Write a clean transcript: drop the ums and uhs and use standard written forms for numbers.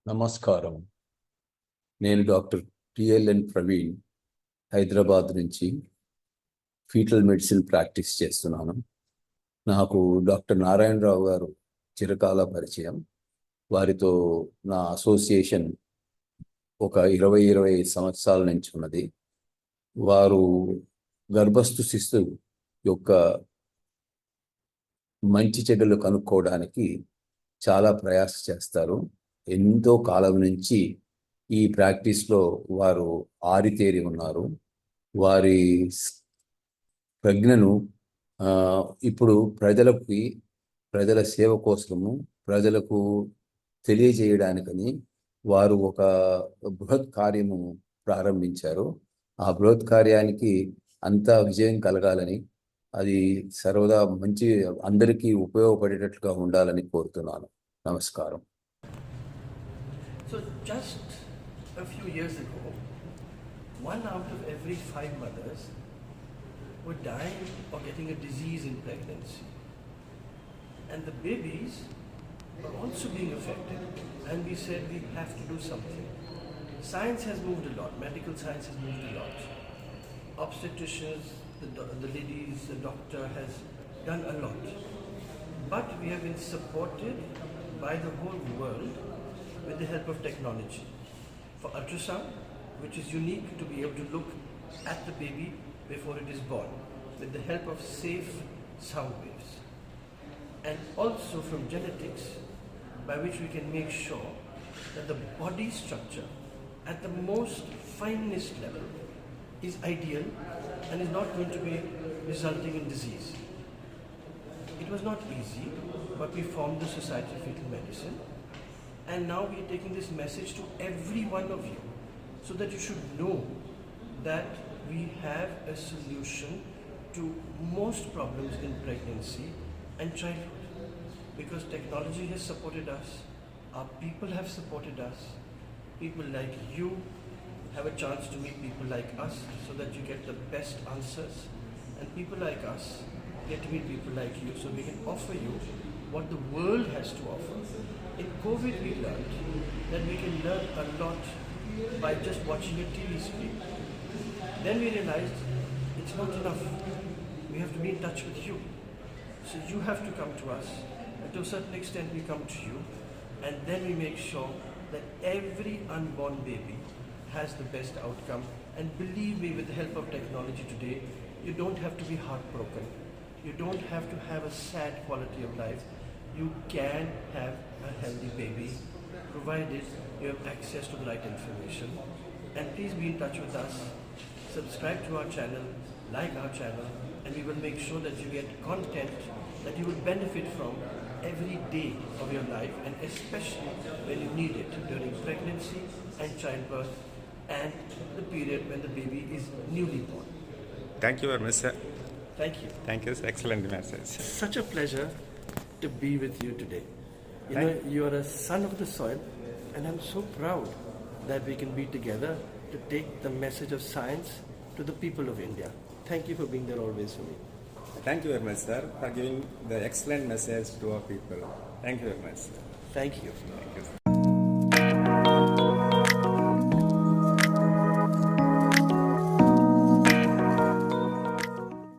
నమస్కారం. నేను doctor TLN Praveen, Hyderabad నుంచి ఫీటల్ మెడిసిన్ ప్రాక్టీస్ చేస్తున్నాను. నాకు డాక్టర్ నారాయణరావు గారు చిరకాల పరిచయం. వారితో నా అసోసియేషన్ ఒక 25 సంవత్సరాల నుంచి ఉన్నది. వారు గర్భస్థ శిశువు యొక్క మంచి చెడులు కనుక్కోవడానికి చాలా ప్రయాస చేస్తారు. ఎంతో కాలం నుంచి ఈ ప్రాక్టీస్లో వారు ఆరితేరి ఉన్నారు. వారి ప్రజ్ఞను ఇప్పుడు ప్రజల సేవ కోసము, ప్రజలకు తెలియజేయడానికని వారు ఒక బృహత్ కార్యము ప్రారంభించారు. ఆ బృహత్ కార్యానికి అంతా విజయం కలగాలని, అది సర్వదా మంచి అందరికీ ఉపయోగపడేటట్లుగా ఉండాలని కోరుతున్నాను. నమస్కారం. So just a few years ago, 1 out of every 5 mothers were dying or getting a disease in pregnancy. And the babies were also being affected. And we said we have to do something. Science has moved a lot. Medical science has moved a lot. Obstetricians, the ladies, the doctor has done a lot. But we have been supported by the whole world with the help of technology. For ultrasound, which is unique to be able to look at the baby before it is born, with the help of safe sound waves. And also from genetics, by which we can make sure that the body structure at the most finest level is ideal and is not going to be resulting in disease. It was not easy, but we formed the Society of Fetal Medicine. And now we are taking this message to every one of you so that you should know that we have a solution to most problems in pregnancy and childhood. Because technology has supported us, our people have supported us, people like you have a chance to meet people like us so that you get the best answers, and people like us get to meet people like you so we can offer you what the world has to offer. In COVID, we learned that we can learn a lot by just watching a TV screen. Then we realized it's not enough. We have to be in touch with you. So you have to come to us, and to a certain extent we come to you, and then we make sure that every unborn baby has the best outcome. And believe me, with the help of technology today, you don't have to be heartbroken. You don't have to have a sad quality of life. You can have a healthy baby, provided you have access to the right information. And please be in touch with us. Subscribe to our channel, like our channel, and we will make sure that you get content that you will benefit from every day of your life, and especially when you need it during pregnancy and childbirth and the period when the baby is newly born. Thank you very much, sir. Thank you. Thank you. Excellent message. Such a pleasure to be with you today. You are a son of the soil, and I'm so proud that we can be together to take the message of science to the people of India. Thank you for being there always for me. Thank you very much, sir, for giving the excellent message to our people. Thank you very much, sir. Thank you. Thank you.